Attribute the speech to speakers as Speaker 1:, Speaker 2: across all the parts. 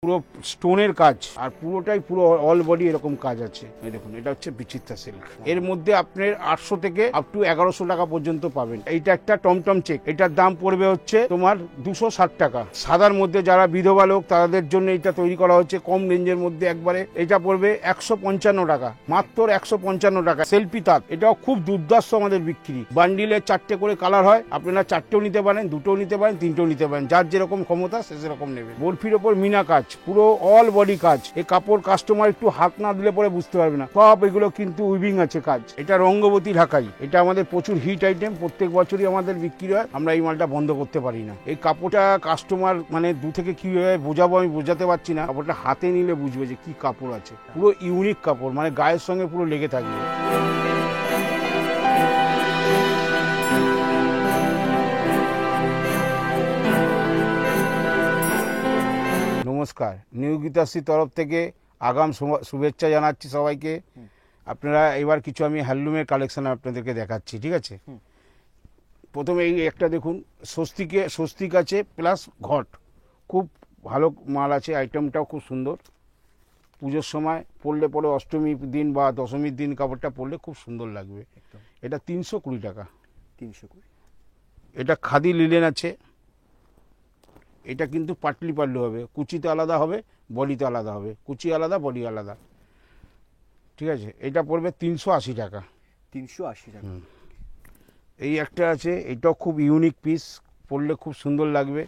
Speaker 1: পুরো স্টোনের কাজ আর পুরোটাই পুরো অল বডি এরকম কাজ আছে। এই দেখুন, এটা হচ্ছে বিচিত্রা সিল্ক। এর মধ্যে আপনার 800 থেকে আপ টু 1100 টাকা পর্যন্ত পাবেন। এইটা একটা টমটম চেক, এটার দাম পড়বে হচ্ছে তোমার 260 টাকা। সাদার মধ্যে যারা বিধবা লোক তাদের জন্য এটা তৈরি করা হচ্ছে কম রেঞ্জের মধ্যে একবারে। এটা পড়বে 155 টাকা, মাত্র 155 টাকা। সেলফি তাঁত, এটাও খুব দুর্ধর্ষ আমাদের বিক্রি। বান্ডিলে 4টে করে কালার হয়, আপনারা 4টেও নিতে পারেন, 2টোও নিতে পারেন, 3টেও নিতে পারেন, যার যেরকম ক্ষমতা সে সেরকম নেবে। বরফির ওপর মিনা কাজ, পুরো অল বডি কাজ। এই কাপড় কাস্টমার একটু হাত না দিলে পরে বুঝতে পারবে না, সব এগুলো কিন্তু উইভিং আছে কাজ। এটা রঙ্গবতী ঢাকাই, এটা আমাদের প্রচুর হিট আইটেম, প্রত্যেক বছরই আমাদের বিক্রি হয়। আমরা এই মালটা বন্ধ করতে পারি না। এই কাপড়টা কাস্টমার মানে দু থেকে কিভাবে বোঝাবো আমি বোঝাতে পারছি না। কাপড়টা হাতে নিলে বুঝবে যে কি কাপড় আছে। পুরো ইউনিক কাপড়, মানে গায়ের সঙ্গে পুরো লেগে থাকবে। নমস্কার, নিউ গীতাশ্রী তরফ থেকে আগাম শুভেচ্ছা জানাচ্ছি সবাইকে। আপনারা এবার কিছু আমি হ্যান্ডলুমের কালেকশন আপনাদেরকে দেখাচ্ছি, ঠিক আছে? প্রথমে এই একটা দেখুন, স্বস্তিক আছে প্লাস ঘট, খুব ভালো মাল আছে। আইটেমটাও খুব সুন্দর। পুজোর সময় পরলে পরে অষ্টমী দিন বা দশমীর দিন কাপড়টা পরলে খুব সুন্দর লাগবে। এটা 320 টাকা।
Speaker 2: 320।
Speaker 1: এটা খাদি লিলেন আছে। এটা কিন্তু পাটলি পাল্লু হবে, কুচিতে আলাদা হবে, বডিতে আলাদা হবে, কুচি আলাদা বডি আলাদা, ঠিক আছে? এটা পড়বে 380 টাকা।
Speaker 2: 380 টাকা।
Speaker 1: এই একটা আছে, এটাও খুব ইউনিক পিস, পরলে খুব সুন্দর লাগবে।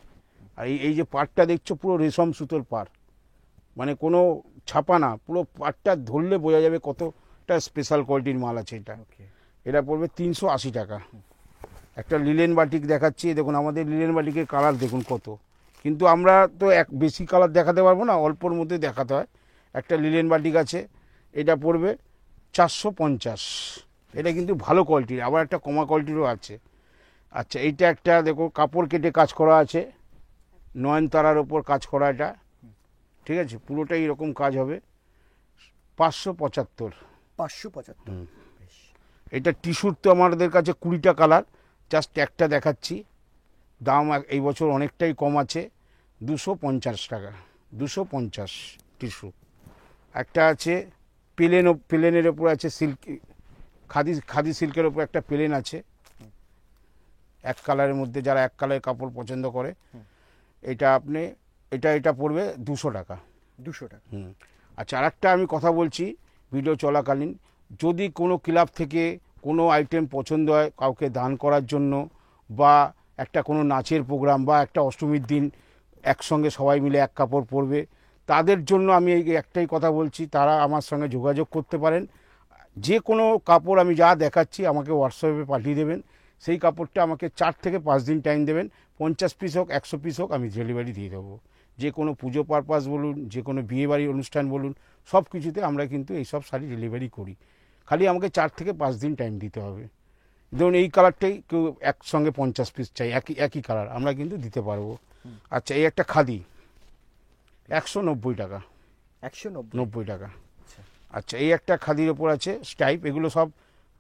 Speaker 1: আর এই যে পাড়টা দেখছো পুরো রেশম সুতোর পাড়, মানে কোনো ছাপা না, পুরো পাড়টা ধরলে বোঝা যাবে কতটা স্পেশাল কোয়ালিটির মাল আছে এটা। এটা পড়বে 380 টাকা। একটা লিলেন বাটিক দেখাচ্ছি, দেখুন আমাদের লিলেন বাটিকের কালার দেখুন কত, কিন্তু আমরা তো বেশি কালার দেখাতে পারবো না, অল্পর মধ্যে দেখাতে হয়। একটা লিলেন বাটিক আছে, এটা পড়বে 450। এটা কিন্তু ভালো কোয়ালিটির, আবার একটা কমা কোয়ালিটিরও আছে। আচ্ছা, এইটা একটা দেখো, কাপড় কেটে কাজ করা আছে, নয়নতারার ওপর কাজ করা, এটা ঠিক আছে, পুরোটাই এরকম কাজ হবে। 575।
Speaker 2: 575।
Speaker 1: এটা টিস্যুর তো আমাদের কাছে 20টা কালার, জাস্ট একটা দেখাচ্ছি। দাম এই বছর অনেকটাই কম আছে, 250 টাকা। 250 টিস্যু। একটা আছে প্লেনের ওপর আছে সিল্ক, খাদি সিল্কের ওপর একটা প্লেন আছে এক কালারের মধ্যে, যারা এক কালারের কাপড় পছন্দ করে। এটা আপনি এটা পড়বে 200 টাকা।
Speaker 2: 200 টাকা।
Speaker 1: আচ্ছা, আর একটা আমি কথা বলছি ভিডিও চলাকালীন, যদি কোনো ক্লাব থেকে কোনো আইটেম পছন্দ হয় কাউকে দান করার জন্য, বা একটা কোনো নাচের প্রোগ্রাম বা একটা অষ্টমীর দিন একসঙ্গে সবাই মিলে এক কাপড় পরবে, তাদের জন্য আমি এই একটাই কথা বলছি, তারা আমার সঙ্গে যোগাযোগ করতে পারেন। যে কোনো কাপড় আমি যা দেখাচ্ছি আমাকে হোয়াটসঅ্যাপে পাঠিয়ে দেবেন। সেই কাপড়টা আমাকে 4 থেকে 5 দিন টাইম দেবেন। 50 পিস হোক, 100 পিস হোক, আমি ডেলিভারি দিয়ে দেবো। যে কোনো পুজো পারপাস বলুন, যে কোনো বিয়েবাড়ির অনুষ্ঠান বলুন, সব কিছুতে আমরা কিন্তু এইসব শাড়ি ডেলিভারি করি। খালি আমাকে 4 থেকে 5 দিন টাইম দিতে হবে। ধরুন এই কালারটাই কেউ একসঙ্গে 50 পিস চাই, একই কালার, আমরা কিন্তু দিতে পারবো। আচ্ছা, এই একটা খাদি 190 টাকা।
Speaker 2: 190
Speaker 1: টাকা। আচ্ছা, এই একটা খাদির ওপর আছে স্টাইপ, এগুলো সব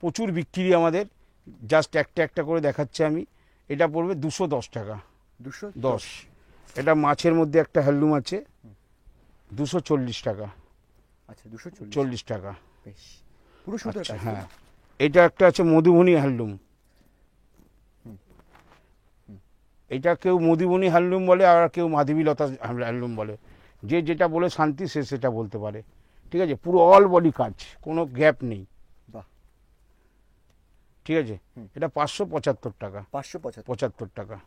Speaker 1: প্রচুর বিক্রি আমাদের, জাস্ট একটা করে দেখাচ্ছি আমি। এটা পড়বে 210 টাকা। 210। এটা মাছের মধ্যে একটা হ্যান্ডলুম আছে, 240 টাকা।
Speaker 2: আচ্ছা, 240
Speaker 1: টাকা।
Speaker 2: বেশ, পুরো সুন্দর কাজ।
Speaker 1: হ্যাঁ, এটা একটা আছে মধুবনী হ্যান্ডলুম। এটা কেউ মধুবনী হ্যান্ডলুম বলে, আর কেউ মাধবীলতা হ্যান্ডলুম বলে। যে যেটা বলে শান্তি সে সেটা বলতে পারে, ঠিক আছে? পুরো অল বডি কাজ, কোনো গ্যাপ নেই,
Speaker 2: বাহ,
Speaker 1: ঠিক আছে? এটা 575 টাকা।
Speaker 2: 575
Speaker 1: টাকা।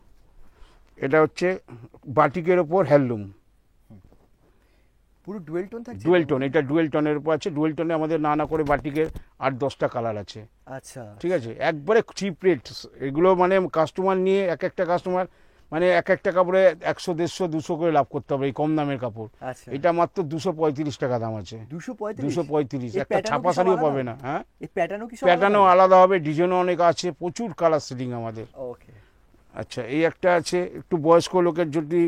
Speaker 1: এটা হচ্ছে বাটিকের ওপর হ্যান্ডলুম,
Speaker 2: পুরো ডুয়েল টোন থাকছে।
Speaker 1: ডুয়েল টোন, এটা ডুয়েল টোনের উপর আছে। ডুয়েল টোনে আমাদের না করে বাটিকের 8-10টা কালার আছে।
Speaker 2: আচ্ছা,
Speaker 1: ঠিক আছে, একবারে চিপ রেট এগুলো, মানে কাস্টমার নিয়ে একটা কাস্টমার মানে একটা কাপড়ে 100, 150, 200 করে লাভ করতে হবে এই কম দামের কাপড়।
Speaker 2: আচ্ছা,
Speaker 1: এটা মাত্র 235 টাকা দাম আছে। 235। একটা ছাপা শাড়িও পাবে না। হ্যাঁ,
Speaker 2: এই প্যাটার্নও কি সব
Speaker 1: প্যাটার্নও আলাদা হবে, ডিজাইনও অনেক আছে, প্রচুর কালার সেটিং আমাদের।
Speaker 2: ওকে।
Speaker 1: আচ্ছা, এই একটা আছে একটু বয়স্ক লোকের, যদি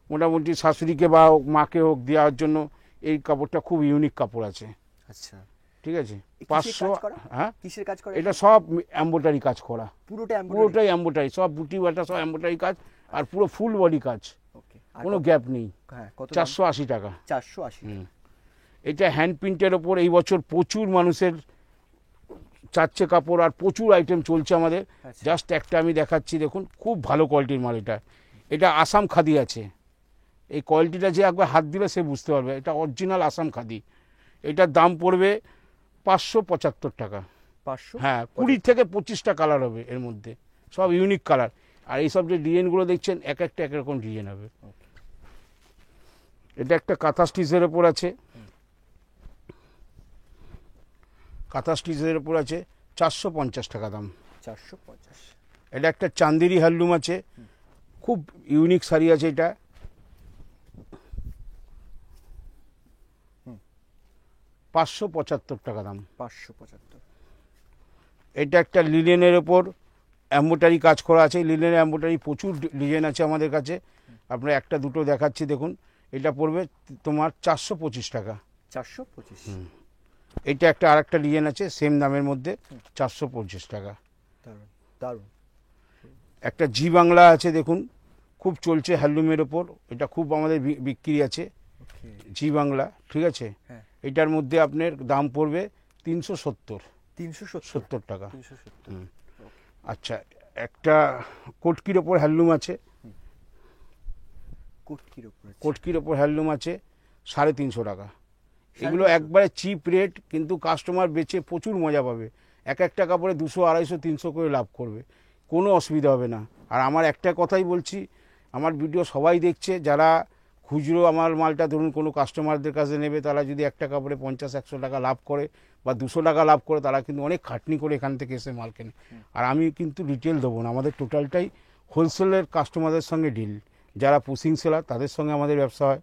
Speaker 1: মোটামুটি শাশুড়িকে বা মাকে হোক দেওয়ার জন্য, এই কাপড়টা খুব ইউনিক কাপড় আছে।
Speaker 2: আচ্ছা,
Speaker 1: ঠিক আছে, 500। হ্যাঁ,
Speaker 2: কিসের কাজ করে
Speaker 1: এটা সব এমব্রয়ডারি কাজ করা,
Speaker 2: পুরোটাই
Speaker 1: পুরোটাই এমব্রয়ডারি, সব বুটি বাটা সব এমব্রয়ডারি কাজ, আর পুরো ফুল বডি কাজ।
Speaker 2: ওকে। আর
Speaker 1: কোনো
Speaker 2: কত?
Speaker 1: গ্যাপ নেই।
Speaker 2: হ্যাঁ, কত?
Speaker 1: 480 টাকা।
Speaker 2: 480 টাকা।
Speaker 1: এটা হ্যান্ড প্রিন্টের ওপর এই বছর প্রচুর মানুষের চাচ্ছে কাপড়, আর প্রচুর আইটেম চলছে আমাদের।
Speaker 2: আচ্ছা।
Speaker 1: জাস্ট একটা আমি দেখাচ্ছি, দেখুন খুব ভালো কোয়ালিটির মাল এটা। এটা আসাম খাদি আছে। এই কোয়ালিটিটা যে একবার হাত দিলে সে বুঝতে পারবে এটা অরিজিনাল আসাম খাদি। এটার দাম পড়বে 575 টাকা।
Speaker 2: 500?
Speaker 1: হ্যাঁ, 20 থেকে 25টা কালার হবে এর মধ্যে, সব ইউনিক কালার। আর এইসব যে ডিজাইনগুলো দেখছেন এক একটা একরকম ডিজাইন হবে। এটা একটা কাঁথা স্টিচের ওপর আছে, কাঁথা স্টিচের ওপর আছে 450 টাকা দাম।
Speaker 2: 450।
Speaker 1: এটা একটা চান্দেরি হ্যান্ডলুম আছে, খুব ইউনিক শাড়ি আছে এটা।
Speaker 2: হুম।
Speaker 1: 575 টাকা দাম।
Speaker 2: 575।
Speaker 1: এটা একটা লিনেনের ওপর এম্বোটারি কাজ করা আছে। লিনেনের এম্বোটারি প্রচুর ডিজাইন আছে আমাদের কাছে, আপনার একটা দুটো দেখাচ্ছি দেখুন। এটা পড়বে তোমার 425 টাকা।
Speaker 2: 425।
Speaker 1: এটা একটা আরেকটা ডিজাইন আছে সেম দামের মধ্যে, 425 টাকা।
Speaker 2: দারুণ, দারুণ।
Speaker 1: একটা জি বাংলা আছে দেখুন, খুব চলছে হ্যান্ডলুমের ওপর, এটা খুব আমাদের বিক্রি আছে।
Speaker 2: ওকে।
Speaker 1: জি বাংলা, ঠিক আছে।
Speaker 2: হ্যাঁ।
Speaker 1: এটার মধ্যে আপনার দাম পড়বে 370
Speaker 2: 370
Speaker 1: টাকা।
Speaker 2: 370।
Speaker 1: আচ্ছা, একটা কোটকির ওপর হ্যান্ডলুম আছে,
Speaker 2: কোটকির উপরে।
Speaker 1: কোটকির ওপর হ্যান্ডলুম আছে 350 টাকা। এগুলো
Speaker 2: 350?
Speaker 1: একবারে চিপ রেট, কিন্তু কাস্টমার বেচে প্রচুর মজা পাবে। এক একটা কাপড়ে 200, 250, 300 করে লাভ করবে, কোনো অসুবিধা হবে না। আর আমার একটা কথাই বলছি, আমার ভিডিও সবাই দেখছে, যারা খুচরো আমার মালটা ধরুন কোনো কাস্টমারদের কাছে নেবে, তারা যদি একটা কাপড়ে 50-100 টাকা লাভ করে বা 200 টাকা লাভ করে, তারা কিন্তু অনেক খাটনি করে এখান থেকে এসে মাল কেনে। আর আমি কিন্তু রিটেল দেবো না, আমাদের টোটালটাই হোলসেলের কাস্টমারদের সঙ্গে ডিল। যারা পুশিং সেলার তাদের সঙ্গে আমাদের ব্যবসা হয়,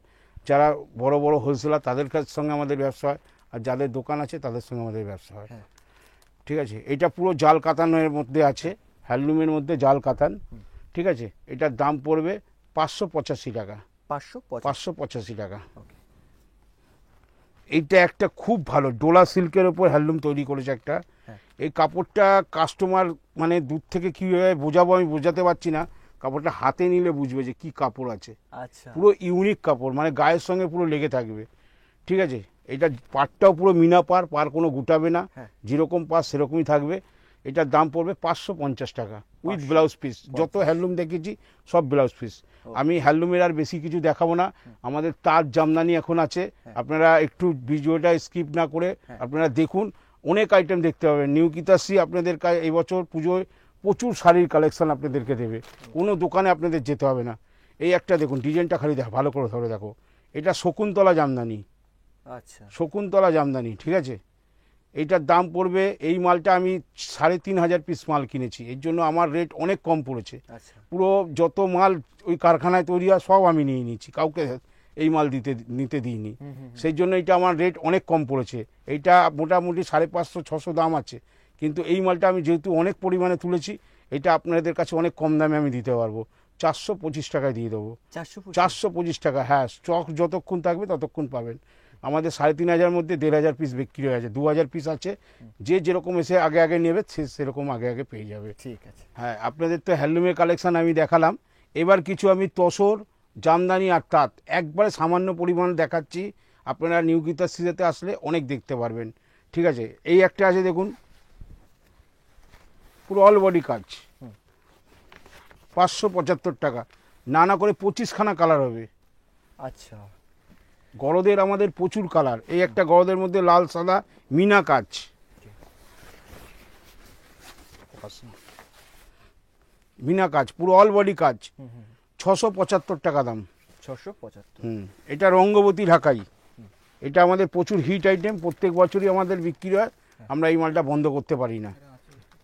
Speaker 1: যারা বড় বড় হোলসেলার তাদের সঙ্গে আমাদের ব্যবসা হয়, আর যাদের দোকান আছে তাদের সঙ্গে আমাদের ব্যবসা হয়।
Speaker 2: হ্যাঁ।
Speaker 1: ঠিক আছে। এটা পুরো জাল কাতানের মধ্যে আছে, হ্যান্ডলুমের মধ্যে জাল কাতান, ঠিক আছে। এটার দাম পড়বে 585 টাকা।
Speaker 2: 550।
Speaker 1: 585 টাকা।
Speaker 2: ওকে।
Speaker 1: এইটা একটা খুব ভালো ডোলা সিল্কের ওপর হ্যান্ডলুম তৈরি করেছে একটা।
Speaker 2: হ্যাঁ।
Speaker 1: এই কাপড়টা কাস্টমার মানে দূর থেকে কীভাবে বোঝাবো আমি বোঝাতে পারছি না, কাপড়টা হাতে নিলে বুঝবে যে কি কাপড় আছে।
Speaker 2: আচ্ছা।
Speaker 1: পুরো ইউনিক কাপড়, মানে গায়ের সঙ্গে পুরো লেগে থাকবে, ঠিক আছে। এটা পাড়টাও পুরো মিনা পার কোনো গুটাবে না,
Speaker 2: হ্যাঁ।
Speaker 1: যেরকম পার সেরকমই থাকবে। এটার দাম পড়বে 550 টাকা উইথ ব্লাউজ পিস। যত হ্যান্ডলুম দেখেছি সব ব্লাউজ পিস। আমি হ্যান্ডলুমের আর বেশি কিছু দেখাবো না। আমাদের তার জামদানি এখন আছে, আপনারা একটু ভিডিওটা স্কিপ না করে আপনারা দেখুন, অনেক আইটেম দেখতে পাবেন। নিউ গীতাশ্রী আপনাদের এই বছর পুজোয় প্রচুর শাড়ির কালেকশন আপনাদেরকে দেবে, কোনো দোকানে আপনাদের যেতে হবে না। এই একটা দেখুন, ডিজাইনটা খালি দেখো, ভালো করে ধরে দেখো। এটা শকুন্তলা জামদানি,
Speaker 2: আচ্ছা।
Speaker 1: শকুন্তলা জামদানি, ঠিক আছে। এইটার দাম পড়বে, এই মালটা আমি 3500 পিস মাল কিনেছি, এর জন্য আমার রেট অনেক কম পড়েছে।
Speaker 2: আচ্ছা।
Speaker 1: পুরো যত মাল ওই কারখানায় তৈরি হয় সব আমি নিয়ে নিচ্ছি, কাউকে এই মাল নিতে দিইনি। সেই জন্য এটা আমার রেট অনেক কম পড়েছে। এইটা মোটামুটি 550-600 দাম আছে, কিন্তু এই মালটা আমি যেহেতু অনেক পরিমাণে তুলেছি, এটা আপনাদের কাছে অনেক কম দামে আমি দিতে পারবো। 425 টাকায় দিয়ে দেবো। 425 টাকা, হ্যাঁ। স্টক যতক্ষণ থাকবে ততক্ষণ পাবেন। আমাদের 3500 মধ্যে 1500 পিস বিক্রি হয়ে আছে, 2000 পিস আছে। যে যেরকম এসে আগে আগে নেবে সে সেরকম আগে আগে পেয়ে যাবে।
Speaker 2: ঠিক আছে।
Speaker 1: হ্যাঁ, আপনাদের তো হ্যান্ডলুমের কালেকশন আমি দেখালাম, এবার কিছু আমি তসর, জামদানি আর তাঁত একবারে সামান্য পরিমাণ দেখাচ্ছি। আপনারা নিউ গীতাশ্রীতে আসলে অনেক দেখতে পারবেন, ঠিক আছে। এই একটা আছে দেখুন, পুরো অল বডি কাজ, 575 টাকা। নানা করে 25খানা কালার হবে।
Speaker 2: আচ্ছা।
Speaker 1: গরদের আমাদের প্রচুর কালার। এই একটা গরদের মধ্যে লাল সাদা মিনা কাজ, মিনা কাজ, পুরো অল বডি কাজ, 675 টাকা দাম।
Speaker 2: 675।
Speaker 1: এটা রঙ্গবতী ঢাকাই, এটা আমাদের প্রচুর হিট আইটেম, প্রত্যেক বছরই আমাদের বিক্রি হয়, আমরা এই মালটা বন্ধ করতে পারি না,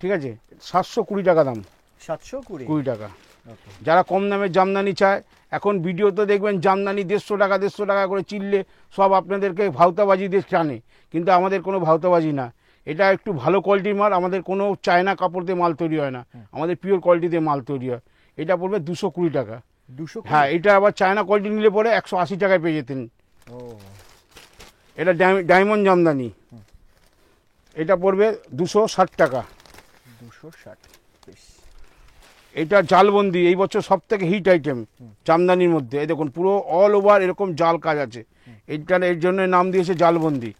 Speaker 1: ঠিক আছে। 720 টাকা দাম।
Speaker 2: 720
Speaker 1: টাকা। যারা কম দামে জামদানি চায়, এখন ভিডিওতে দেখবেন জামদানি 150 টাকা করে চিনলে সব আপনাদেরকে ভাওতাবাজি দিয়ে টানে, কিন্তু আমাদের কোনো ভাওতাবাজি না। এটা একটু ভালো কোয়ালিটির মাল, আমাদের কোনো চায়না কাপড় দিয়ে মাল তৈরি হয় না, আমাদের পিওর কোয়ালিটি দিয়ে মাল তৈরি হয়। এটা পড়বে 220 টাকা।
Speaker 2: 220?
Speaker 1: হ্যাঁ, এটা আবার চায়না কোয়ালিটি নিলে পরে 180 টাকায় পেয়ে যেতেন।
Speaker 2: ও,
Speaker 1: এটা ডায়মন্ড জামদানি, এটা পড়বে 260 টাকা।
Speaker 2: 260। বেশ।
Speaker 1: এটা জালবন্দি, এই বছর সব থেকে হিট আইটেম জামদানির মধ্যে। এই দেখুন পুরো অল ওভার এরকম জাল কাজ আছে, এইটার এর জন্য নাম দিয়েছে জালবন্দি।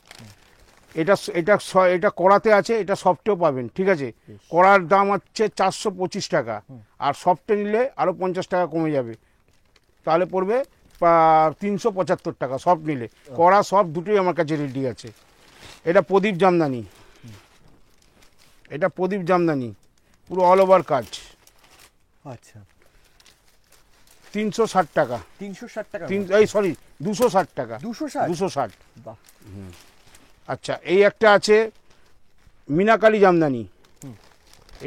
Speaker 1: এটা এটা এটা কড়াতে আছে, এটা সফটেও পাবেন, ঠিক আছে। কড়ার দাম হচ্ছে 425 টাকা, আর সফটে নিলে আরও 50 টাকা কমে যাবে, তাহলে পড়বে 375 টাকা সফট নিলে। কড়া সফট দুটোই আমার কাছে রেডি আছে। এটা প্রদীপ জামদানি, এটা প্রদীপ জামদানি পুরো অল ওভার কাজ,
Speaker 2: আচ্ছা
Speaker 1: 360 টাকা।
Speaker 2: 360 টাকা।
Speaker 1: এই সরি 260 টাকা,
Speaker 2: 260
Speaker 1: 260।
Speaker 2: বাহ,
Speaker 1: আচ্ছা এই একটা আছে মিনাকারি জামদানি,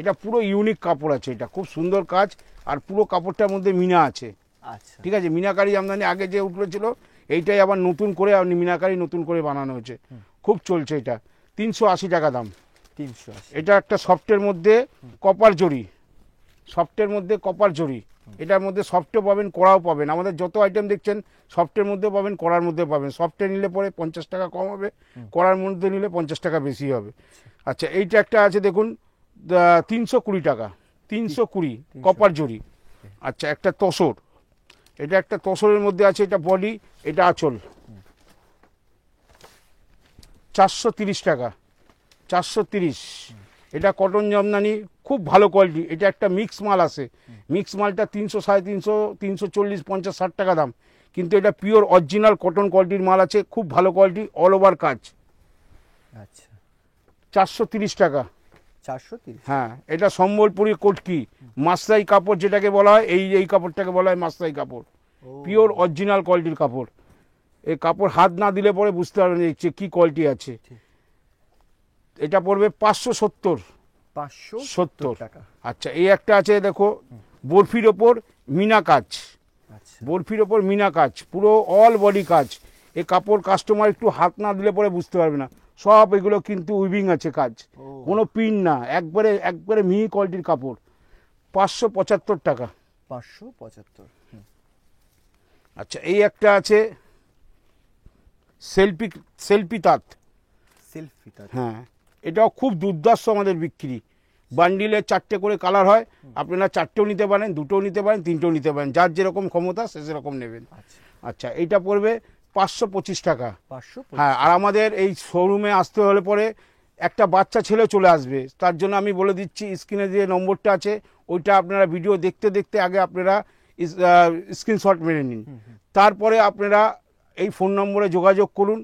Speaker 1: এটা পুরো ইউনিক কাপড় আছে, এটা খুব সুন্দর কাজ, আর পুরো কাপড়টার মধ্যে মিনা আছে,
Speaker 2: আচ্ছা
Speaker 1: ঠিক আছে। মিনাকারি জামদানি আগে যে উঠেছিল, এইটাই আবার নতুন করে মিনাকারি নতুন করে বানানো হয়েছে, খুব চলছে এটা। 380 টাকা দাম।
Speaker 2: 380।
Speaker 1: এটা একটা সফটের মধ্যে কপার জরি, সফটের মধ্যে কপার জরি, এটার মধ্যে সফটও পাবেন কড়াও পাবেন। আমাদের যত আইটেম দেখছেন সফটের মধ্যে পাবেন, কড়ার মধ্যে পাবেন। সফটে নিলে পরে 50 টাকা কম হবে, কড়ার মধ্যে নিলে 50 টাকা বেশি হবে। আচ্ছা এইটা একটা আছে দেখুন 320 টাকা, 320 কপার জরি। আচ্ছা একটা তসর, এটা একটা তসরের মধ্যে আছে, এটা বডি, এটা আঁচল, 430 টাকা, 430। এটা কটন জামদানি, খুব ভালো কোয়ালিটি। এটা একটা মিক্স মাল আছে, মিক্স মালটা 300, 350, 340, 50, 60 টাকা দাম, কিন্তু এটা পিওর অরিজিনাল কটন কোয়ালিটির মাল আছে, খুব ভালো কোয়ালিটি, অল ওভার কাজ।
Speaker 2: আচ্ছা
Speaker 1: 430 টাকা।
Speaker 2: 430।
Speaker 1: হ্যাঁ এটা সম্বলপুরি কটকি মাসরাই কাপড় যেটাকে বলা হয়, এই কাপড়টাকে বলা হয় মাসরাই কাপড়, পিওর অরিজিনাল কোয়ালিটির কাপড়। এই কাপড় হাত না দিলে পরে বুঝতে পারবেন যে কি কোয়ালিটি আছে। এটা পড়বে 570
Speaker 2: 570 টাকা।
Speaker 1: আচ্ছা এই একটা আছে দেখো বরফির ওপর মিনা কাজ,
Speaker 2: আচ্ছা
Speaker 1: বরফির ওপর মিনা কাজ, পুরো অল বডি কাজ। এই কাপড় কাস্টমার একটু হাত না দিলে পরে বুঝতে পারবে না, সব এগুলো কিন্তু উইভিং আছে কাজ, কোনো পিন না, একবারে একবারে মিহি কোয়ালিটির কাপড়। 575 টাকা।
Speaker 2: 575।
Speaker 1: আচ্ছা এই একটা আছে সেলফি তাঁত,
Speaker 2: সেলফি তাঁত।
Speaker 1: হ্যাঁ এটাও খুব দুর্ধর্ষ আমাদের বিক্রি। বান্ডিলে 4টে করে কালার হয়, আপনারা 4টেও নিতে পারেন, 2টোও নিতে পারেন, 3টেও নিতে পারেন, যার যেরকম ক্ষমতা সে সেরকম নেবেন।
Speaker 2: আচ্ছা
Speaker 1: আচ্ছা এইটা পড়বে 525 টাকা।
Speaker 2: 525।
Speaker 1: হ্যাঁ আর আমাদের এই শোরুমে আসতে হলে পরে একটা বাচ্চা ছেলে চলে আসবে, তার জন্য আমি বলে দিচ্ছি স্ক্রিনে যে নম্বরটা আছে ওইটা আপনারা ভিডিও দেখতে দেখতে আগে আপনারা স্ক্রিনশট মেরে নিন, তারপরে আপনারা এই ফোন নম্বরে যোগাযোগ করুন,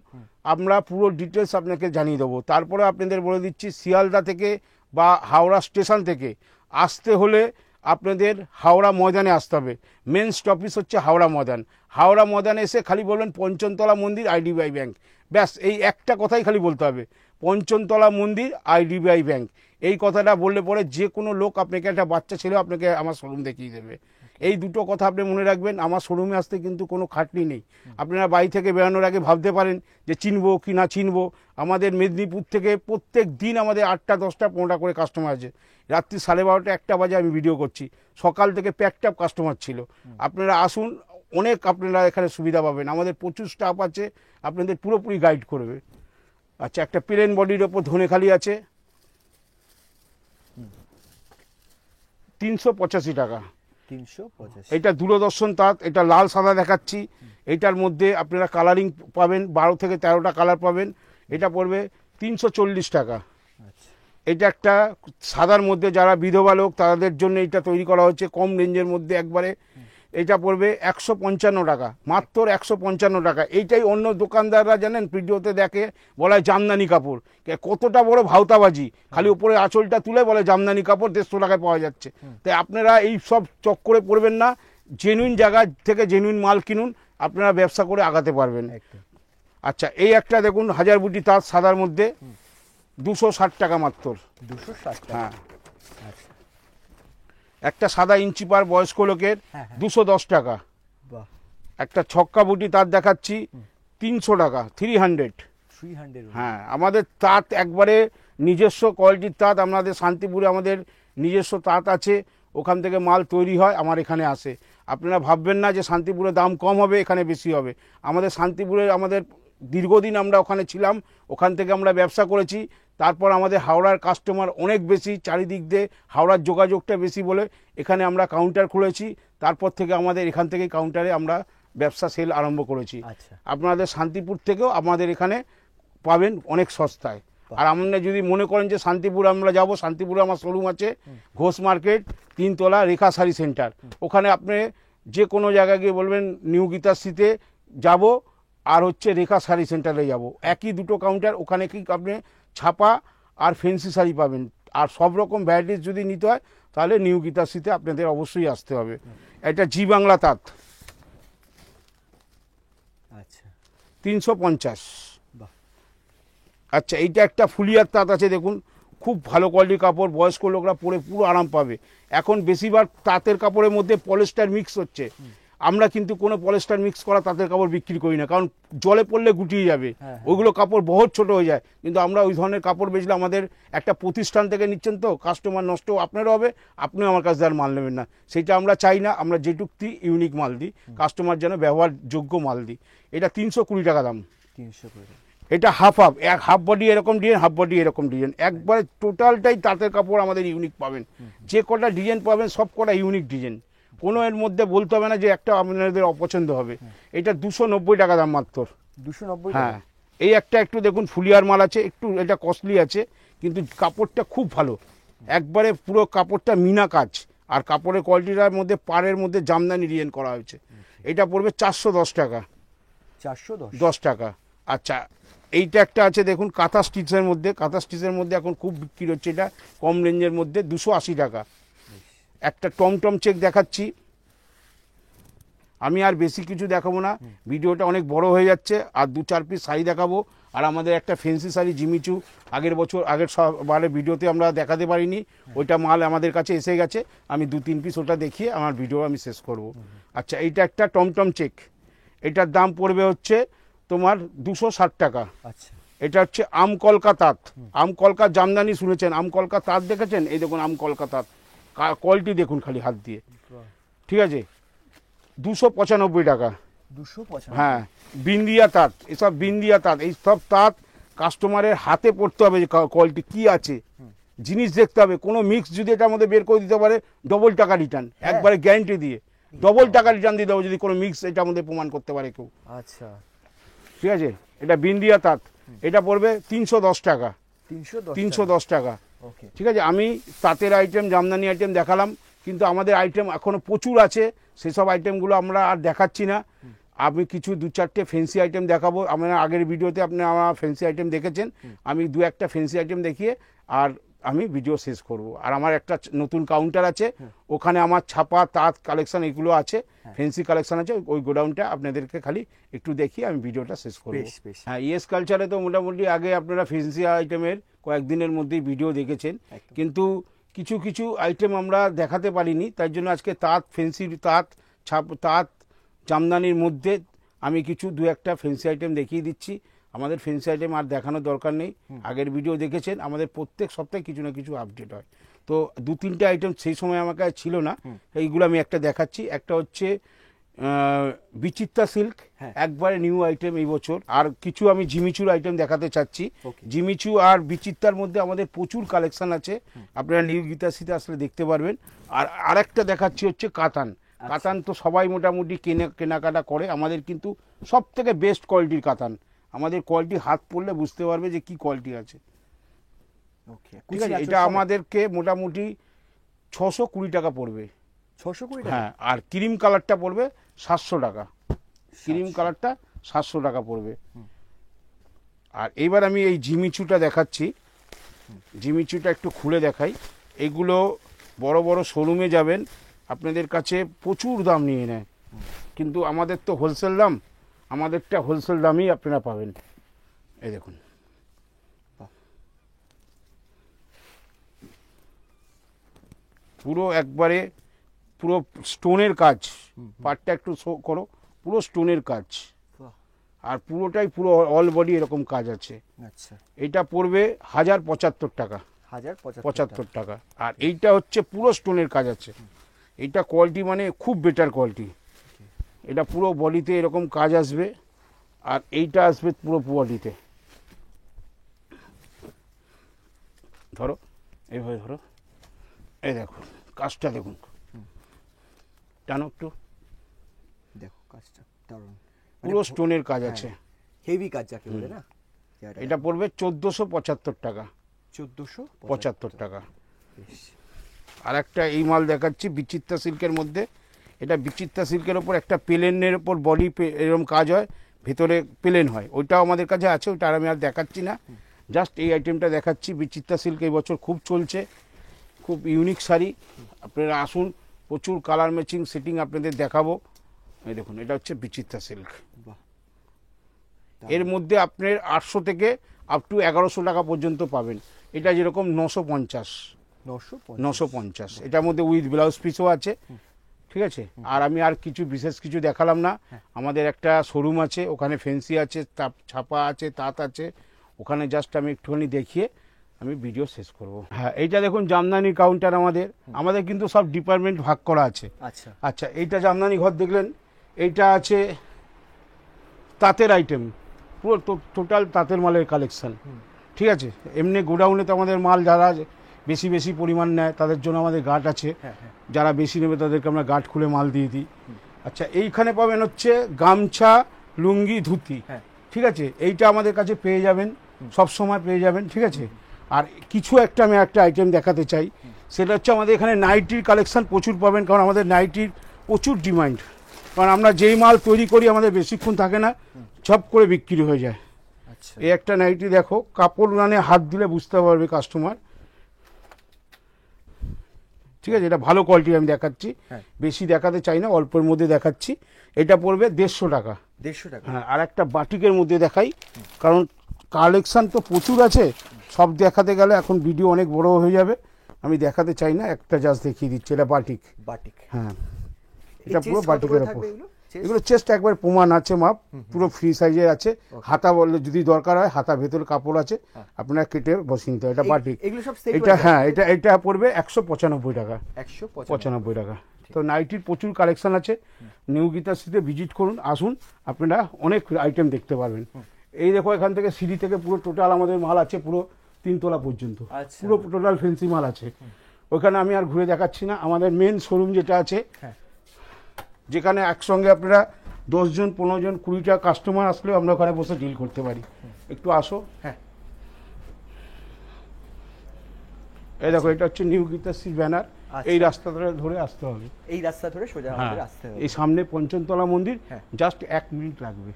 Speaker 1: আমরা পুরো ডিটেলস আপনাকে জানিয়ে দেবো। তারপরে আপনাদের বলে দিচ্ছি শিয়ালদা থেকে বা হাওড়া স্টেশন থেকে আসতে হলে আপনাদের হাওড়া ময়দানে আসতে হবে। মেন স্টপিস হচ্ছে হাওড়া ময়দান। হাওড়া ময়দানে এসে খালি বলবেন পঞ্চমতলা মন্দির আইডিবিআই ব্যাংক, ব্যাস এই একটা কথাই খালি বলতে হবে, পঞ্চমতলা মন্দির আইডিবিআই ব্যাংক। এই কথাটা বললে পরে যে কোনো লোক আপনাকে, একটা বাচ্চা ছেলে আপনাকে আমার শোরুম দেখিয়ে দেবে। এই দুটো কথা আপনি মনে রাখবেন। আমার শোরুমে আসতে কিন্তু কোনো খাটনি নেই। আপনারা বাড়ি থেকে বেরোনোর আগে ভাবতে পারেন যে চিনবো কি না চিনবো। আমাদের মেদিনীপুর থেকে প্রত্যেক দিন আমাদের 8টা 10টা 15টা করে কাস্টমার আছে। রাত্রি 12:30 1টা বাজে আমি ভিডিও করছি, সকাল থেকে প্যাকড আপ কাস্টমার ছিল। আপনারা আসুন, অনেক আপনারা এখানে সুবিধা পাবেন, আমাদের প্রচুর স্টাফ আছে, আপনাদের পুরোপুরি গাইড করবে। আচ্ছা একটা প্লেন বডির ওপর ধনেখালি আছে, 385 টাকা।
Speaker 2: 385।
Speaker 1: এটা দূরদর্শন তাঁত, এটা লাল সাদা দেখাচ্ছি। এটার মধ্যে আপনারা কালারিং পাবেন, 12 থেকে 13টা কালার পাবেন। এটা পড়বে 340 টাকা।
Speaker 2: আচ্ছা
Speaker 1: এটা একটা সাদার মধ্যে যারা বিধবা লোক তাদের জন্য এটা তৈরি করা হচ্ছে, কম রেঞ্জের মধ্যে একবারে। এটা পড়বে 155 টাকা, মাত্র 155 টাকা। এইটাই অন্য দোকানদাররা জানেন ভিডিওতে দেখে বলে জামদানি কাপড়, কতটা বড় ভাওতাবাজি, খালি উপরে আঁচলটা তুলে বলে জামদানি কাপড় 150 টাকায় পাওয়া যাচ্ছে। তাই আপনারা এই সব চক্করে পড়বেন না, জেনুইন জায়গা থেকে জেনুইন মাল কিনুন, আপনারা ব্যবসা করে আগাতে পারবেন।
Speaker 2: একদম।
Speaker 1: আচ্ছা এই একটা দেখুন হাজার বুটি তাঁত সাদার মধ্যে, 260 টাকা মাত্র।
Speaker 2: 260 টাকা।
Speaker 1: হ্যাঁ
Speaker 2: আচ্ছা
Speaker 1: একটা সাদা ইঞ্চি পার বয়স্ক লোকের,
Speaker 2: হ্যাঁ, হ্যাঁ।
Speaker 1: 210 টাকা।
Speaker 2: বাহ,
Speaker 1: একটা ছক্কা বুটি তাঁত দেখাচ্ছি, 300 টাকা, 300।
Speaker 2: 300।
Speaker 1: হ্যাঁ আমাদের তাঁত একবারে নিজস্ব কোয়ালিটির তাঁত। আমাদের শান্তিপুরে আমাদের নিজস্ব তাঁত আছে, ওখান থেকে মাল তৈরি হয়, আমার এখানে আসে। আপনারা ভাববেন না যে শান্তিপুরে দাম কম হবে, এখানে বেশি হবে। আমাদের শান্তিপুরে আমাদের দীর্ঘদিন আমরা ওখানে ছিলাম, ওখান থেকে আমরা ব্যবসা করেছি, তারপর আমাদের হাওড়ার কাস্টমার অনেক বেশি, চারিদিক দিয়ে হাওড়ার যোগাযোগটা বেশি বলে এখানে আমরা কাউন্টার খুলেছি। তারপর থেকে আমাদের এখান থেকে কাউন্টারে আমরা ব্যবসা সেল আরম্ভ করেছি।
Speaker 2: আচ্ছা।
Speaker 1: আপনাদের শান্তিপুর থেকেও আমাদের এখানে পাবেন অনেক সস্তায়। আর আপনারা যদি মনে করেন যে শান্তিপুর আমরা যাব, শান্তিপুরে আমার শোরুম আছে ঘোষ মার্কেট 3 তলা রেখা শাড়ি সেন্টার। ওখানে আপনি যে কোনো জায়গায় গিয়ে বলবেন নিউ গীতাশ্রীতে যাব আর হচ্ছে রেখা শাড়ি সেন্টারে যাব, একই দুটো কাউন্টার। ওখানে কি আপনি ছাপা আর ফেন্সি শাড়ি পাবেন। আর সব রকম ভ্যারাইটিস যদি নিতে হয় তাহলে নিউ গীতাশ্রীতে আপনাদের অবশ্যই আসতে হবে। এটা জি বাংলা তাঁত
Speaker 2: আচ্ছা
Speaker 1: 350।
Speaker 2: বাহ
Speaker 1: আচ্ছা, এইটা একটা ফুলিয়ার তাঁত আছে, দেখুন খুব ভালো কোয়ালিটির কাপড়, বয়স্ক লোকরা পরে পুরো আরাম পাবে। এখন বেশিরভাগ তাঁতের কাপড়ের মধ্যে পলিস্টার মিক্স হচ্ছে, আমরা কিন্তু কোনো পলিস্টার মিক্স করা তাঁতের কাপড় বিক্রি করি না, কারণ জলে পড়লে গুটিয়ে যাবে, ওইগুলো কাপড় বহুত ছোট হয়ে যায়। কিন্তু আমরা ওই ধরনের কাপড় বেচলে আমাদের একটা প্রতিষ্ঠান থেকে নিচ্ছেন, তো কাস্টমার নষ্ট আপনারও হবে, আপনিও আমার কাছে আর মাল নেবেন না, সেটা আমরা চাই না। আমরা যেটুকটি ইউনিক মাল দিই, কাস্টমার যেন ব্যবহারযোগ্য মাল দিই। এটা 320 টাকা দাম।
Speaker 2: 320
Speaker 1: এটা হাফ বডি এরকম ডিজাইন, হাফ বডি এরকম ডিজাইন, একবারে টোটালটাই তাঁতের কাপড় আমাদের ইউনিক পাবেন। যে কটা ডিজাইন পাবেন সব কটা ইউনিক ডিজাইন, কোনো এর মধ্যে বলতে হবে না যে একটা আপনাদের অপছন্দ হবে। এটা 290 টাকা দাম মাত্র।
Speaker 2: 290
Speaker 1: হ্যাঁ, এই একটা একটু দেখুন ফুলিয়ার মাল আছে, একটু এটা কস্টলি আছে, কিন্তু কাপড়টা খুব ভালো, একবারে পুরো কাপড়টা মিনা কাজ। আর কাপড়ের কোয়ালিটিটার মধ্যে পাড়ের মধ্যে জামদানি ডিজাইন করা হয়েছে। এটা পড়বে 410 টাকা।
Speaker 2: 410
Speaker 1: টাকা। আচ্ছা, এইটা একটা আছে দেখুন কাঁথা স্টিচের মধ্যে, কাঁথা স্টিচের মধ্যে এখন খুব বিক্রি হচ্ছে, এটা কম রেঞ্জের মধ্যে 280 টাকা। একটা টমটম চেক দেখাচ্ছি, আমি আর বেশি কিছু দেখাবো না, ভিডিওটা অনেক বড় হয়ে যাচ্ছে। আর 2-4 পিস শাড়ি দেখাবো। আর আমাদের একটা ফেন্সি শাড়ি জিমিচু আগের সবারের ভিডিওতে আমরা দেখাতে পারিনি, ওইটা মাল আমাদের কাছে এসে গেছে। আমি 2-3 পিস ওটা দেখিয়ে আমার ভিডিও আমি শেষ করব। আচ্ছা, এইটা একটা টমটম চেক, এটার দাম পড়বে হচ্ছে তোমার 260 টাকা।
Speaker 2: আচ্ছা
Speaker 1: এটা হচ্ছে আমকলকা তাঁত। আমকলকা জামদানি শুনেছেন, আমকলকা তাঁত দেখেছেন? এই দেখুন আমকলকা তাঁত, কোয়ালিটি দেখুন খালি হাত দিয়ে, ঠিক আছে? 295 টাকা।
Speaker 2: 295
Speaker 1: হ্যাঁ, বিন্দিয়া তাঁত, এসব বিন্দিয়া তাঁত, এই সব তাঁত কাস্টমারের হাতে পড়তে হবে যে কোয়ালিটি কি আছে, জিনিস দেখতে হবে। কোনো মিক্স যদি এটার মধ্যে বের করে দিতে পারে ডবল টাকা রিটার্ন, একবারে গ্যারান্টি দিয়ে ডবল টাকা রিটার্ন দিয়ে দেবো যদি কোনো মিক্স এটার মধ্যে প্রমাণ করতে পারে কেউ।
Speaker 2: আচ্ছা
Speaker 1: ঠিক আছে, এটা বিন্দিয়া তাঁত, এটা পড়বে 310 টাকা।
Speaker 2: 310
Speaker 1: টাকা।
Speaker 2: ওকে
Speaker 1: ঠিক আছে, আমি তাঁতের আইটেম জামদানি আইটেম দেখালাম, কিন্তু আমাদের আইটেম এখনো প্রচুর আছে, সেসব আইটেমগুলো আমরা আর দেখাচ্ছি না। আমি কিছু 2-4টে ফেন্সি আইটেম দেখাবো। আমরা আগের ভিডিওতে আপনি আমার ফেন্সি আইটেম দেখেছেন, আমি 2-1টা ফেন্সি আইটেম দেখিয়ে আর আমি ভিডিও শেষ করব। আর আমার একটা নতুন কাউন্টার আছে, ওখানে আমার ছাপা তাঁত কালেকশন এগুলো আছে, ফেন্সি কালেকশন আছে, ওই গোডাউনটা আপনাদেরকে খালি একটু দেখিয়ে আমি ভিডিওটা শেষ করব।
Speaker 2: বেশ বেশ
Speaker 1: হ্যাঁ, ইয়েস কালচারে তো মোটামুটি আগে আপনারা ফেন্সি আইটেমের কয়েকদিনের মধ্যেই ভিডিও দেখেছেন, কিন্তু কিছু কিছু আইটেম আমরা দেখাতে পারিনি, তাই জন্য আজকে তাঁত, ফেন্সি তাঁত, তাঁত জামদানির মধ্যে আমি কিছু 2-1টা ফেন্সি আইটেম দেখিয়ে দিচ্ছি। আমাদের ফেন্সি আইটেম আর দেখানোর দরকার নেই, আগের ভিডিও দেখেছেন, আমাদের প্রত্যেক সপ্তাহে কিছু না কিছু আপডেট হয়। তো 2-3টে আইটেম সেই সময় আমার কাছে ছিল না, এইগুলো আমি একটা দেখাচ্ছি। একটা হচ্ছে বিচিত্রা সিল্ক, একবারে নিউ আইটেম এই বছর। আর কিছু আমি জিমিচুর আইটেম দেখাতে চাচ্ছি। জিমিচু আর বিচিত্রার মধ্যে আমাদের প্রচুর কালেকশন আছে, আপনারা নিউ গীতাশ্রীতে আসলে দেখতে পারবেন। আর আরেকটা দেখাচ্ছি হচ্ছে কাতান। কাতান তো সবাই মোটামুটি কেনাকাটা করে, আমাদের কিন্তু সব থেকে বেস্ট কোয়ালিটির কাতান। আমাদের কোয়ালিটি হাত পড়লে বুঝতে পারবে যে কি কোয়ালিটি আছে।
Speaker 2: ওকে
Speaker 1: ঠিক আছে, এটা আমাদেরকে মোটামুটি 620 টাকা পড়বে।
Speaker 2: 620 টাকা?
Speaker 1: হ্যাঁ, আর ক্রিম কালারটা পড়বে 700 টাকা। ক্রিম কালারটা 700 টাকা পড়বে। আর এইবার আমি এই জিমিচুটা দেখাচ্ছি, জিমিচুটা একটু খুলে দেখাই। এগুলো বড় বড় শোরুমে যাবেন, আপনাদের কাছে প্রচুর দাম নিয়ে নেয়, কিন্তু আমাদের তো হোলসেল দাম, আমাদেরটা হোলসেল দামই আপনারা পাবেন। এই দেখুন, পুরো একবারে পুরো স্টোনের কাজ, পাটটা একটু শো করো, পুরো স্টোনের কাজ, আর পুরোটাই পুরো অল বডি এরকম কাজ আছে।
Speaker 2: আচ্ছা,
Speaker 1: এটা পড়বে 1075 টাকা।
Speaker 2: 1075
Speaker 1: টাকা। আর এইটা হচ্ছে পুরো স্টোনের কাজ আছে, এইটা কোয়ালিটি মানে খুব বেটার কোয়ালিটি। এটা পুরো বডিতে এরকম কাজ আসবে, আর এইটা আসবে পুরো বডিতে। ধরো এইভাবে ধরো, এই দেখো কাজটা দেখুন, টানো একটু,
Speaker 2: দেখো কাজটা দারুণ,
Speaker 1: পুরো স্টোনের কাজ আছে।
Speaker 2: হেভি কাজ যাকে বলে না।
Speaker 1: এটা পড়বে 1475 টাকা,
Speaker 2: 1475
Speaker 1: টাকা।
Speaker 2: বেশ।
Speaker 1: আর একটা এই মাল দেখাচ্ছি বিচিত্রা সিল্কের মধ্যে। এটা বিচিত্রা সিল্কের ওপর একটা প্লেনের ওপর বডি এরকম কাজ হয়, ভেতরে প্লেন হয়, ওইটাও আমাদের কাছে আছে, ওইটা আর আমি আর দেখাচ্ছি না, জাস্ট এই আইটেমটা দেখাচ্ছি। বিচিত্রা সিল্ক এই বছর খুব চলছে, খুব ইউনিক শাড়ি, আপনারা আসুন, প্রচুর কালার ম্যাচিং সেটিং আপনাদের দেখাবো। এই দেখুন এটা হচ্ছে বিচিত্রা সিল্ক,
Speaker 2: বাহ,
Speaker 1: এর মধ্যে আপনার 800 থেকে আপ টু 1100 টাকা পর্যন্ত পাবেন। এটা যেরকম 950, 950, এটার মধ্যে উইথ ব্লাউজ পিসও আছে, ঠিক আছে। আর আমি আর কিছু বিশেষ কিছু দেখালাম না, আমাদের একটা শোরুম আছে, ওখানে ফেন্সি আছে, ছাপা আছে, তাঁত আছে, ওখানে জাস্ট আমি একটুখানি দেখিয়ে আমি ভিডিও শেষ করব। হ্যাঁ, এইটা দেখুন জামদানি কাউন্টার, আমাদের কিন্তু সব ডিপার্টমেন্ট ভাগ করা আছে।
Speaker 2: আচ্ছা
Speaker 1: আচ্ছা, এইটা জামদানি ঘর দেখলেন, এইটা আছে তাঁতের আইটেম, পুরো টোটাল তাঁতের মালের কালেকশন, ঠিক আছে। এমনি গোডাউনে তো আমাদের মাল যারা বেশি বেশি পরিমাণ নেয় তাদের জন্য আমাদের গার্ড আছে, যারা বেশি নেবে তাদেরকে আমরা গার্ড খুলে মাল দিয়ে দিই। আচ্ছা, এইখানে পাবেন হচ্ছে গামছা, লুঙ্গি, ধুতি, ঠিক আছে, এইটা আমাদের কাছে পেয়ে যাবেন, সব সময় পেয়ে যাবেন, ঠিক আছে। আর কিছু একটা আমি একটা আইটেম দেখাতে চাই, সেটা হচ্ছে আমাদের এখানে নাইটির কালেকশন প্রচুর পাবেন, কারণ আমাদের নাইটির প্রচুর ডিমান্ড, কারণ আমরা যেই মাল তৈরি করি আমাদের বেশিক্ষণ থাকে না, ঝপ করে বিক্রি হয়ে যায়।
Speaker 2: আচ্ছা,
Speaker 1: এই একটা নাইটি দেখো, কাপড় রানে হাত দিলে বুঝতে পারবে কাস্টমার, ঠিক আছে। এটা ভালো কোয়ালিটি আমি দেখাচ্ছি, বেশি দেখাতে চাই না, অল্পের মধ্যে দেখাচ্ছি। এটা পড়বে 150 টাকা।
Speaker 2: 150 টাকা।
Speaker 1: হ্যাঁ, আর একটা বাটিকের মধ্যে দেখাই, কারণ কালেকশন তো প্রচুর আছে, সব দেখাতে গেলে এখন ভিডিও অনেক বড় হয়ে যাবে, আমি দেখাতে চাই না, একটা জাস্ট দেখিয়ে দিচ্ছি। এটা বাটিক, হ্যাঁ, এটা পুরো বাটিকের ওপর। এগুলো চেস্ট একবার প্রমাণ আছে, মাপ পুরো ফ্রি সাইজের আছে, হাতা বললে যদি দরকার হয় হাতা ভেতরে কাপড় আছে, আপনারা কেটে বসিয়ে নিতে হবে। এটা বাটিক, এটা হ্যাঁ, এটা পড়বে 195 টাকা, 195 টাকা। তো নাইটির প্রচুর কালেকশন আছে, নিউ গীতাশ্রীতে ভিজিট করুন, আসুন, আপনারা অনেক আইটেম দেখতে পারবেন। এই দেখো, এখান থেকে সিঁড়ি থেকে পুরো টোটাল আমাদের মাল আছে, পুরো 3 তলা পর্যন্ত, পুরো টোটাল ফেন্সি মাল আছে। ওখানে আমি আর ঘুরে দেখাচ্ছি না, আমাদের মেন শোরুম যেটা আছে, যেখানে একসঙ্গে আপনারা 10 জন 15 জন 20টা কাস্টমার আসলেও আমরা ওখানে বসে ডিল করতে পারি। একটু আসো, হ্যাঁ, এই দেখো, এটা হচ্ছে নিউ গীতাশ্রী ব্যানার, এই রাস্তা ধরে আসতে হবে,
Speaker 2: এই রাস্তা ধরে সোজা আমাদের আসতে হবে,
Speaker 1: এই সামনে পঞ্চমতলা মন্দির, জাস্ট 1 মিনিট লাগবে,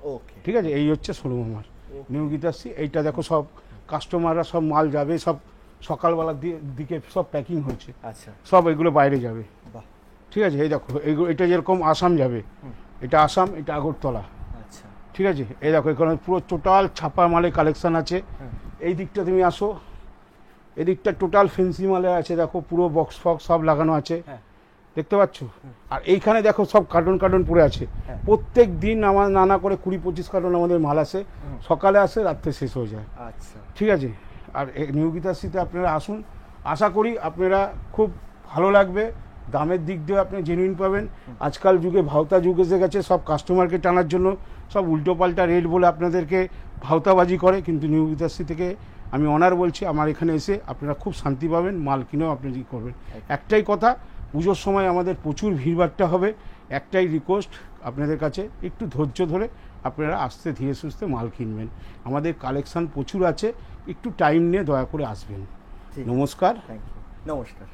Speaker 1: ঠিক আছে। এই হচ্ছে শোরুম আমার নিউ গীতাশ্রী। এইটা দেখো, সব কাস্টমাররা সব মাল যাবে, সব সকালবেলার দিকে সব প্যাকিং হয়েছে,
Speaker 2: আচ্ছা,
Speaker 1: সব এগুলো বাইরে যাবে, ঠিক আছে। এই দেখো, এটা যেরকম আসাম যাবে, এটা আসাম, এটা আগরতলা,
Speaker 2: আচ্ছা,
Speaker 1: ঠিক আছে। এই দেখো, এখানে পুরো টোটাল ছাপা মালের কালেকশন আছে। এই দিকটা তুমি আসো, এদিকটা টোটাল ফেন্সি মালে আছে, দেখো পুরো বক্স ফক্স সব লাগানো আছে, দেখতে পাচ্ছ। আর এইখানে দেখো সব কার্টন পড়ে আছে, প্রত্যেক দিন আমার নানা করে 20-25 কার্টন আমাদের মাল আসে, সকালে আসে, রাত্রে শেষ হয়ে যায়,
Speaker 2: আচ্ছা,
Speaker 1: ঠিক আছে। আর নিউ গীতাশ্রীতে আপনারা আসুন, আশা করি আপনারা খুব ভালো লাগবে, দামের দিক দিয়ে আপনি জেনুইন পাবেন। আজকাল যুগে ভাওতা যুগ এসে গেছে, সব কাস্টমারকে টানার জন্য সব উল্টোপাল্টা রেট বলে আপনাদেরকে ভাওতাবাজি করে, কিন্তু নিউ গীতাশ্রী থেকে আমি অনার বলছি, আমার এখানে এসে আপনারা খুব শান্তি পাবেন, মাল কিনেও আপনি কি করবেন। একটাই কথা, পুজোর সময় আমাদের প্রচুর ভিড়ভাট্টা হবে, একটাই রিকোয়েস্ট আপনাদের কাছে, একটু ধৈর্য ধরে আপনারা আস্তে ধীরে সুস্থে মাল কিনবেন, আমাদের কালেকশান প্রচুর আছে, একটু টাইম নিয়ে দয়া করে আসবেন। নমস্কার।
Speaker 2: নমস্কার।